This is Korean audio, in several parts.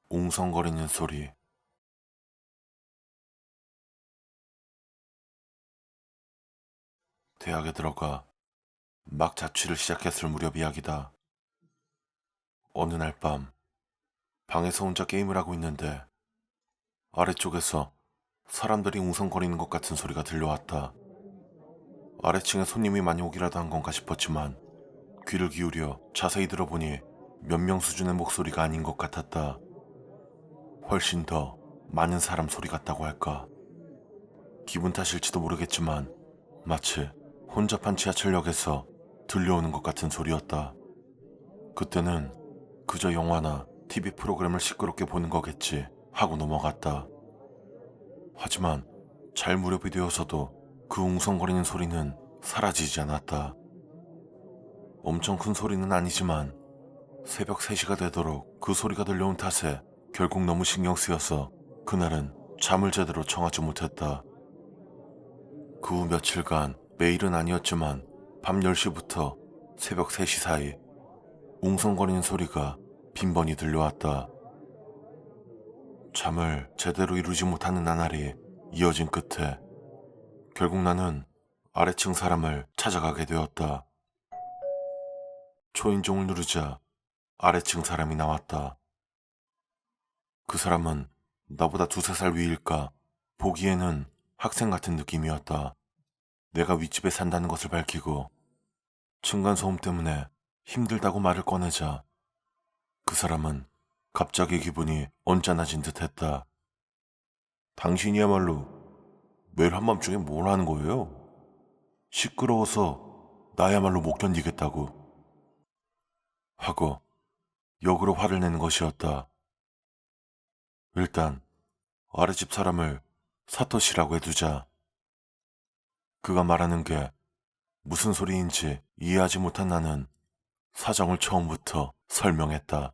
웅성거리는 소리. 대학에 들어가 막 자취를 시작했을 무렵 이야기다. 어느 날 밤, 방에서 혼자 게임을 하고 있는데 아래쪽에서 사람들이 웅성거리는 것 같은 소리가 들려왔다. 아래층에 손님이 많이 오기라도 한 건가 싶었지만 귀를 기울여 자세히 들어보니 몇 명 수준의 목소리가 아닌 것 같았다. 훨씬 더 많은 사람 소리 같다고 할까. 기분 탓일지도 모르겠지만 마치 혼잡한 지하철역에서 들려오는 것 같은 소리였다. 그때는 그저 영화나 TV 프로그램을 시끄럽게 보는 거겠지 하고 넘어갔다. 하지만 잘 무렵이 되어서도 그 웅성거리는 소리는 사라지지 않았다. 엄청 큰 소리는 아니지만 새벽 3시가 되도록 그 소리가 들려온 탓에 결국 너무 신경 쓰여서 그날은 잠을 제대로 청하지 못했다. 그 후 며칠간 매일은 아니었지만 밤 10시부터 새벽 3시 사이 웅성거리는 소리가 빈번히 들려왔다. 잠을 제대로 이루지 못하는 나날이 이어진 끝에 결국 나는 아래층 사람을 찾아가게 되었다. 초인종을 누르자 아래층 사람이 나왔다. 그 사람은 나보다 두세 살 위일까 보기에는 학생 같은 느낌이었다. 내가 윗집에 산다는 것을 밝히고 층간소음 때문에 힘들다고 말을 꺼내자 그 사람은 갑자기 기분이 언짢아진 듯 했다. 당신이야말로 매일 한밤중에 뭘 하는 거예요? 시끄러워서 나야말로 못 견디겠다고 하고 역으로 화를 내는 것이었다. 일단 아랫집 사람을 사토시라고 해두자. 그가 말하는 게 무슨 소리인지 이해하지 못한 나는 사정을 처음부터 설명했다.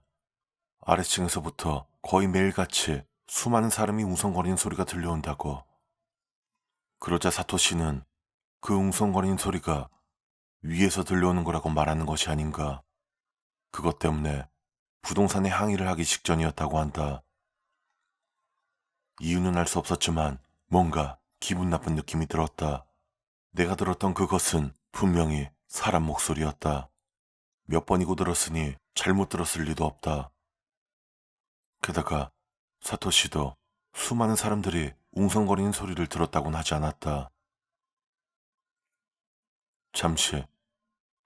아래층에서부터 거의 매일같이 수많은 사람이 웅성거리는 소리가 들려온다고. 그러자 사토시는 그 웅성거리는 소리가 위에서 들려오는 거라고 말하는 것이 아닌가. 그것 때문에 부동산에 항의를 하기 직전이었다고 한다. 이유는 알 수 없었지만 뭔가 기분 나쁜 느낌이 들었다. 내가 들었던 그것은 분명히 사람 목소리였다. 몇 번이고 들었으니 잘못 들었을 리도 없다. 게다가 사토시도 수많은 사람들이 웅성거리는 소리를 들었다고는 하지 않았다. 잠시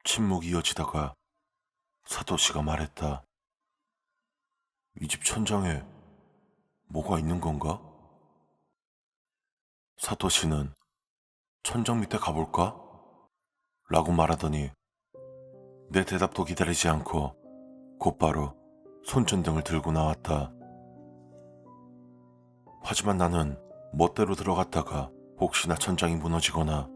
침묵이 이어지다가 사토시가 말했다. 이 집 천장에 뭐가 있는 건가? 사토시는 천장 밑에 가볼까? 라고 말하더니 내 대답도 기다리지 않고 곧바로 손전등을 들고 나왔다. 하지만 나는 멋대로 들어갔다가 혹시나 천장이 무너지거나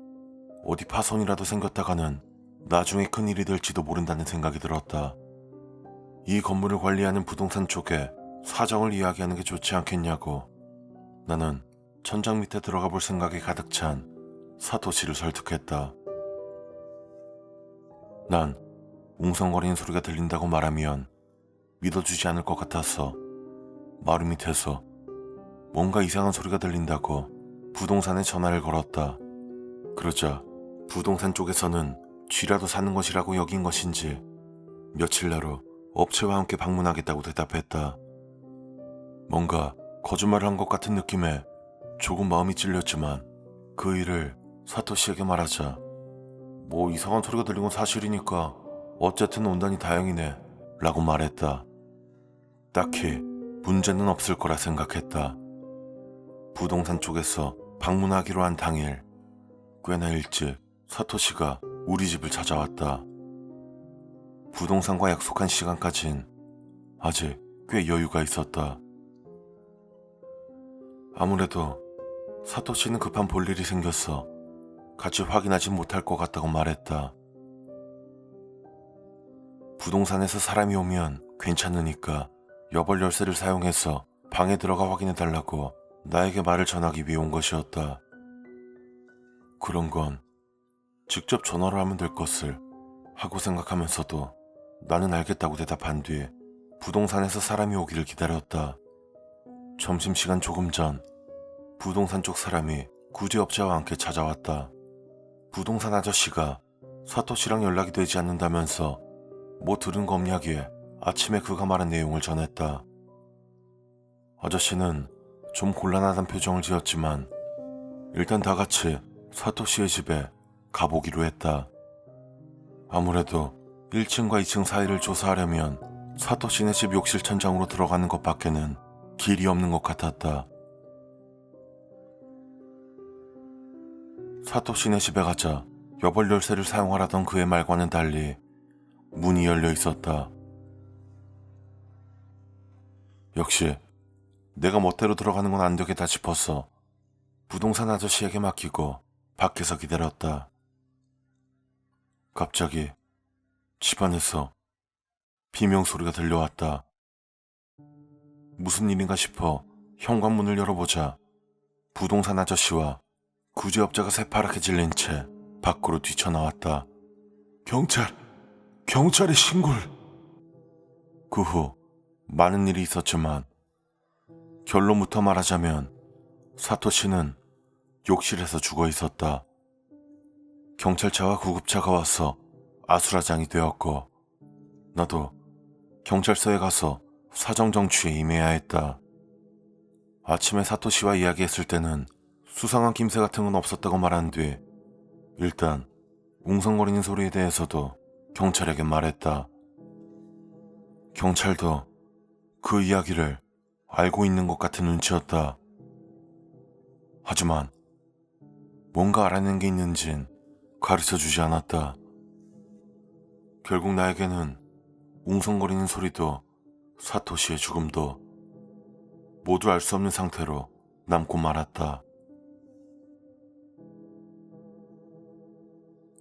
어디 파손이라도 생겼다가는 나중에 큰일이 될지도 모른다는 생각이 들었다. 이 건물을 관리하는 부동산 쪽에 사정을 이야기하는 게 좋지 않겠냐고 나는 천장 밑에 들어가 볼 생각이 가득 찬 사토시를 설득했다. 난 웅성거리는 소리가 들린다고 말하면 믿어주지 않을 것 같아서 마루 밑에서 뭔가 이상한 소리가 들린다고 부동산에 전화를 걸었다. 그러자 부동산 쪽에서는 쥐라도 사는 것이라고 여긴 것인지 며칠 내로 업체와 함께 방문하겠다고 대답했다. 뭔가 거짓말을 한 것 같은 느낌에 조금 마음이 찔렸지만 그 일을 사토시에게 말하자 뭐 이상한 소리가 들린 건 사실이니까 어쨌든 온다니 다행이네 라고 말했다. 딱히 문제는 없을 거라 생각했다. 부동산 쪽에서 방문하기로 한 당일 꽤나 일찍 사토시가 우리 집을 찾아왔다. 부동산과 약속한 시간까진 아직 꽤 여유가 있었다. 아무래도 사토시는 급한 볼일이 생겼어 같이 확인하지 못할 것 같다고 말했다. 부동산에서 사람이 오면 괜찮으니까 여벌 열쇠를 사용해서 방에 들어가 확인해달라고 나에게 말을 전하기 위해 온 것이었다. 그런 건 직접 전화로 하면 될 것을 하고 생각하면서도 나는 알겠다고 대답한 뒤 부동산에서 사람이 오기를 기다렸다. 점심시간 조금 전 부동산 쪽 사람이 구제업자와 함께 찾아왔다. 부동산 아저씨가 사토시랑 연락이 되지 않는다면서 뭐 들은 거 없냐기에 아침에 그가 말한 내용을 전했다. 아저씨는 좀 곤란하단 표정을 지었지만 일단 다 같이 사토시의 집에 가보기로 했다. 아무래도 1층과 2층 사이를 조사하려면 사토시네 집 욕실 천장으로 들어가는 것밖에는 길이 없는 것 같았다. 사토시네 집에 가자 여벌 열쇠를 사용하라던 그의 말과는 달리 문이 열려 있었다. 역시 내가 멋대로 들어가는 건 안 되겠다 싶어서 부동산 아저씨에게 맡기고 밖에서 기다렸다. 갑자기 집안에서 비명소리가 들려왔다. 무슨 일인가 싶어 현관문을 열어보자 부동산 아저씨와 구제업자가 새파랗게 질린 채 밖으로 뛰쳐나왔다. 경찰에 신고를. 그 후 많은 일이 있었지만 결론부터 말하자면 사토시는 욕실에서 죽어 있었다. 경찰차와 구급차가 와서 아수라장이 되었고 나도 경찰서에 가서 사정 정취에 임해야 했다. 아침에 사토시와 이야기했을 때는 수상한 김새 같은 건 없었다고 말한 뒤 일단 웅성거리는 소리에 대해서도 경찰에게 말했다. 경찰도 그 이야기를 알고 있는 것 같은 눈치였다. 하지만 뭔가 알아낸 게 있는진 가르쳐주지 않았다. 결국 나에게는 웅성거리는 소리도 사토시의 죽음도 모두 알 수 없는 상태로 남고 말았다.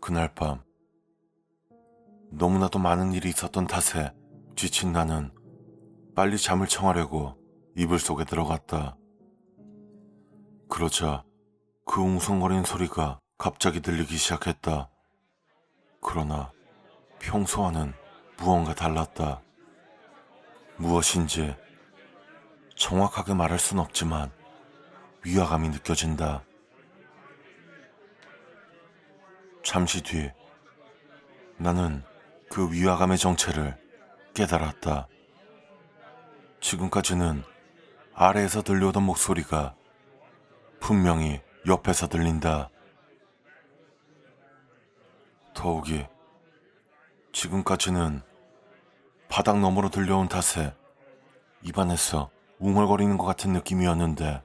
그날 밤 너무나도 많은 일이 있었던 탓에 지친 나는 빨리 잠을 청하려고 이불 속에 들어갔다. 그러자 그 웅성거리는 소리가 갑자기 들리기 시작했다. 그러나 평소와는 무언가 달랐다. 무엇인지 정확하게 말할 순 없지만 위화감이 느껴진다. 잠시 뒤 나는 그 위화감의 정체를 깨달았다. 지금까지는 아래에서 들려오던 목소리가 분명히 옆에서 들린다. 더욱이 지금까지는 바닥 너머로 들려온 탓에 입안에서 웅얼거리는 것 같은 느낌이었는데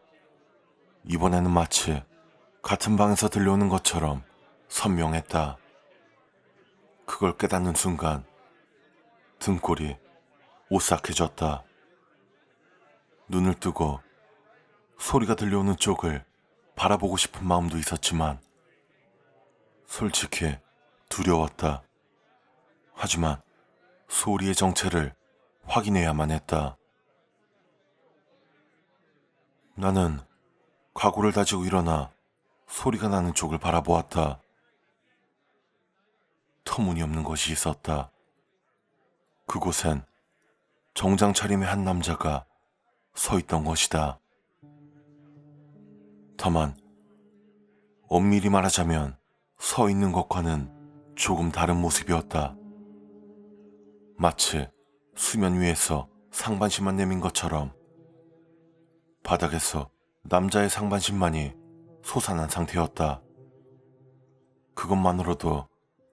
이번에는 마치 같은 방에서 들려오는 것처럼 선명했다. 그걸 깨닫는 순간 등골이 오싹해졌다. 눈을 뜨고 소리가 들려오는 쪽을 바라보고 싶은 마음도 있었지만 솔직히 두려웠다. 하지만 소리의 정체를 확인해야만 했다. 나는 각오를 다지고 일어나 소리가 나는 쪽을 바라보았다. 터무니없는 것이 있었다. 그곳엔 정장 차림의 한 남자가 서 있던 것이다. 다만 엄밀히 말하자면 서 있는 것과는 조금 다른 모습이었다. 마치 수면 위에서 상반신만 내민 것처럼 바닥에서 남자의 상반신만이 솟아난 상태였다. 그것만으로도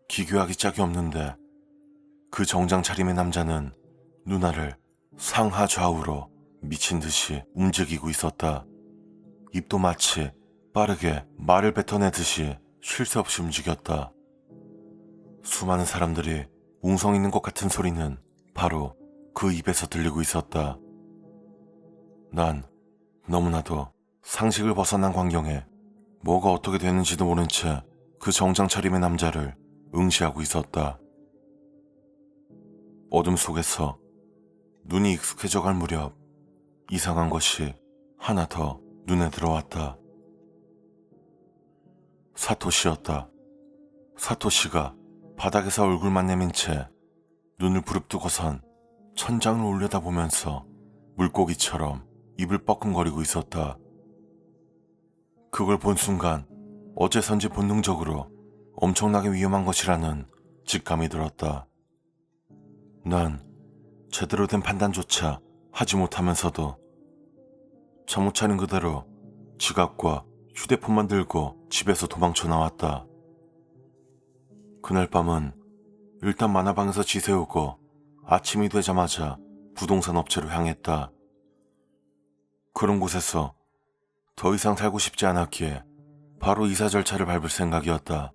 기괴하기 짝이 없는데 그 정장 차림의 남자는 누나를 상하 좌우로 미친 듯이 움직이고 있었다. 입도 마치 빠르게 말을 뱉어내듯이 쉴 새 없이 움직였다. 수많은 사람들이 웅성 있는 것 같은 소리는 바로 그 입에서 들리고 있었다. 난 너무나도 상식을 벗어난 광경에 뭐가 어떻게 되는지도 모른 채 그 정장 차림의 남자를 응시하고 있었다. 어둠 속에서 눈이 익숙해져 갈 무렵 이상한 것이 하나 더 눈에 들어왔다. 사토시였다. 사토시가 바닥에서 얼굴만 내민 채 눈을 부릅뜨고선 천장을 올려다보면서 물고기처럼 입을 뻐끔거리고 있었다. 그걸 본 순간 어째선지 본능적으로 엄청나게 위험한 것이라는 직감이 들었다. 난 제대로 된 판단조차 하지 못하면서도 잠못 차린 그대로 지갑과 휴대폰만 들고 집에서 도망쳐 나왔다. 그날 밤은 일단 만화방에서 지새우고 아침이 되자마자 부동산 업체로 향했다. 그런 곳에서 더 이상 살고 싶지 않았기에 바로 이사 절차를 밟을 생각이었다.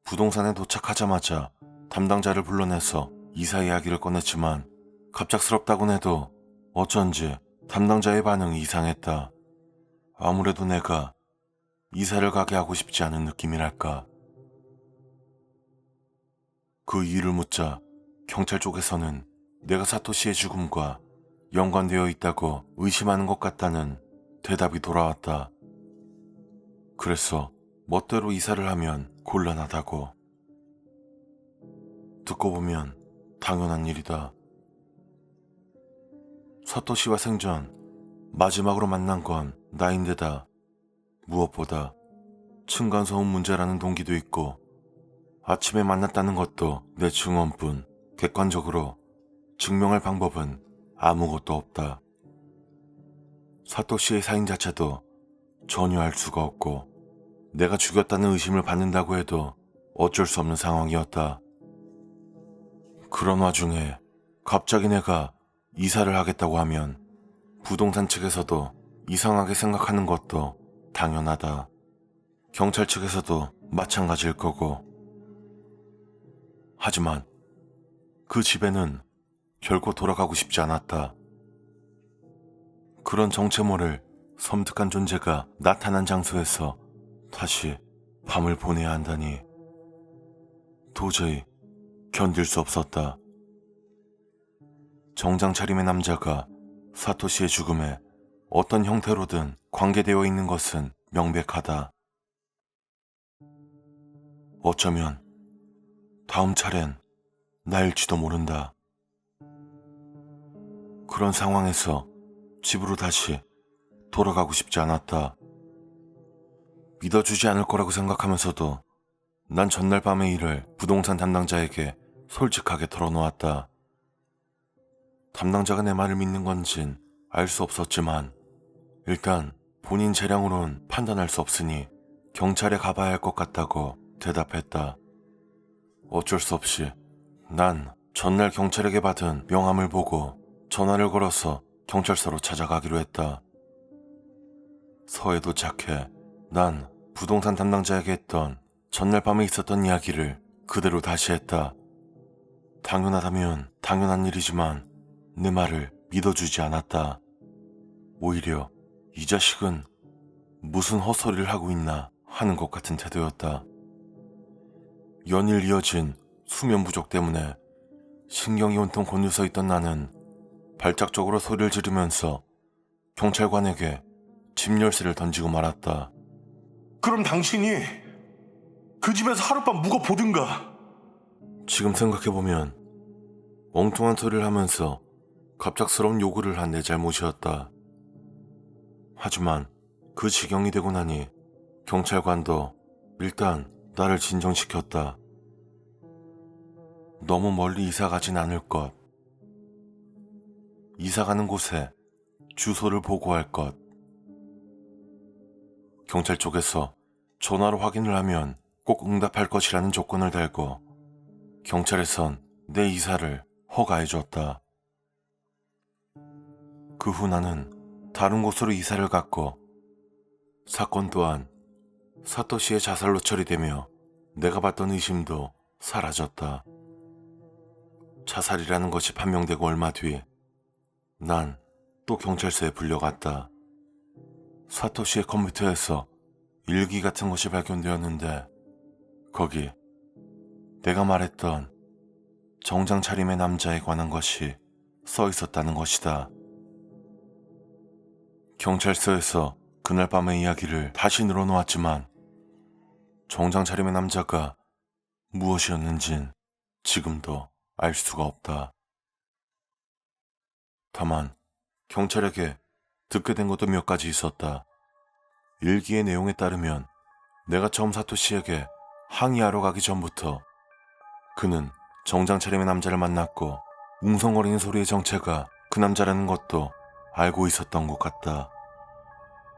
부동산에 도착하자마자 담당자를 불러내서 이사 이야기를 꺼냈지만 갑작스럽다곤 해도 어쩐지 담당자의 반응이 이상했다. 아무래도 내가 이사를 가게 하고 싶지 않은 느낌이랄까. 그 이유를 묻자 경찰 쪽에서는 내가 사토시의 죽음과 연관되어 있다고 의심하는 것 같다는 대답이 돌아왔다. 그래서 멋대로 이사를 하면 곤란하다고. 듣고 보면 당연한 일이다. 사토시와 생전 마지막으로 만난 건 나인데다 무엇보다 층간소음 문제라는 동기도 있고 아침에 만났다는 것도 내 증언뿐 객관적으로 증명할 방법은 아무것도 없다. 사토시의 사인 자체도 전혀 알 수가 없고 내가 죽였다는 의심을 받는다고 해도 어쩔 수 없는 상황이었다. 그런 와중에 갑자기 내가 이사를 하겠다고 하면 부동산 측에서도 이상하게 생각하는 것도 당연하다. 경찰 측에서도 마찬가지일 거고. 하지만 그 집에는 결코 돌아가고 싶지 않았다. 그런 정체 모를 섬뜩한 존재가 나타난 장소에서 다시 밤을 보내야 한다니 도저히 견딜 수 없었다. 정장 차림의 남자가 사토시의 죽음에 어떤 형태로든 관계되어 있는 것은 명백하다. 어쩌면 다음 차례는 나일지도 모른다. 그런 상황에서 집으로 다시 돌아가고 싶지 않았다. 믿어주지 않을 거라고 생각하면서도 난 전날 밤의 일을 부동산 담당자에게 솔직하게 털어놓았다. 담당자가 내 말을 믿는 건진 알 수 없었지만 일단 본인 재량으론 판단할 수 없으니 경찰에 가봐야 할 것 같다고 대답했다. 어쩔 수 없이 난 전날 경찰에게 받은 명함을 보고 전화를 걸어서 경찰서로 찾아가기로 했다. 서에 도착해 난 부동산 담당자에게 했던 전날 밤에 있었던 이야기를 그대로 다시 했다. 당연하다면 당연한 일이지만 내 말을 믿어주지 않았다. 오히려 이 자식은 무슨 헛소리를 하고 있나 하는 것 같은 태도였다. 연일 이어진 수면 부족 때문에 신경이 온통 곤두서 있던 나는 발작적으로 소리를 지르면서 경찰관에게 집 열쇠를 던지고 말았다. 그럼 당신이 그 집에서 하룻밤 묵어 보든가. 지금 생각해보면 엉뚱한 소리를 하면서 갑작스러운 요구를 한 내 잘못이었다. 하지만 그 지경이 되고 나니 경찰관도 일단 나를 진정시켰다. 너무 멀리 이사 가진 않을 것. 이사 가는 곳에 주소를 보고할 것. 경찰 쪽에서 전화로 확인을 하면 꼭 응답할 것이라는 조건을 달고 경찰에선 내 이사를 허가해줬다. 그 후 나는 다른 곳으로 이사를 갔고 사건 또한 사토시의 자살로 처리되며 내가 받던 의심도 사라졌다. 자살이라는 것이 판명되고 얼마 뒤 난 또 경찰서에 불려갔다. 사토시의 컴퓨터에서 일기 같은 것이 발견되었는데 거기 내가 말했던 정장 차림의 남자에 관한 것이 써 있었다는 것이다. 경찰서에서 그날 밤의 이야기를 다시 늘어놓았지만 정장 차림의 남자가 무엇이었는진 지금도 알 수가 없다. 다만 경찰에게 듣게 된 것도 몇 가지 있었다. 일기의 내용에 따르면 내가 처음 사토시에게 항의하러 가기 전부터 그는 정장 차림의 남자를 만났고 웅성거리는 소리의 정체가 그 남자라는 것도 알고 있었던 것 같다.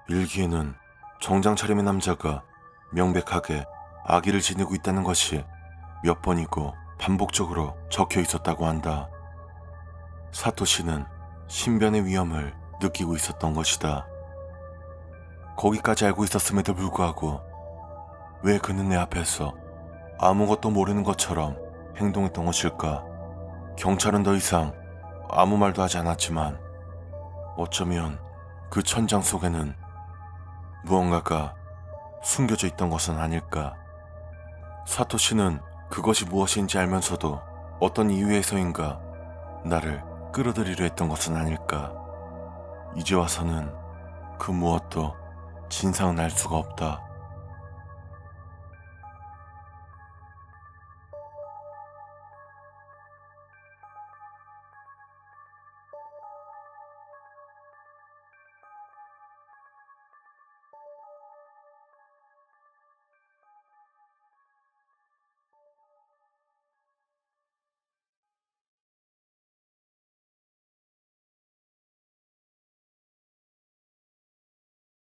일기에는 정장 차림의 남자가 명백하게 아기를 지니고 있다는 것이 몇 번이고 반복적으로 적혀 있었다고 한다. 사토시는 신변의 위험을 느끼고 있었던 것이다. 거기까지 알고 있었음에도 불구하고 왜 그는 내 앞에서 아무것도 모르는 것처럼 행동했던 것일까? 경찰은 더 이상 아무 말도 하지 않았지만 어쩌면 그 천장 속에는 무언가가 숨겨져 있던 것은 아닐까? 사토시는 그것이 무엇인지 알면서도 어떤 이유에서인가 나를 끌어들이려 했던 것은 아닐까? 이제 와서는 그 무엇도 진상은 알 수가 없다.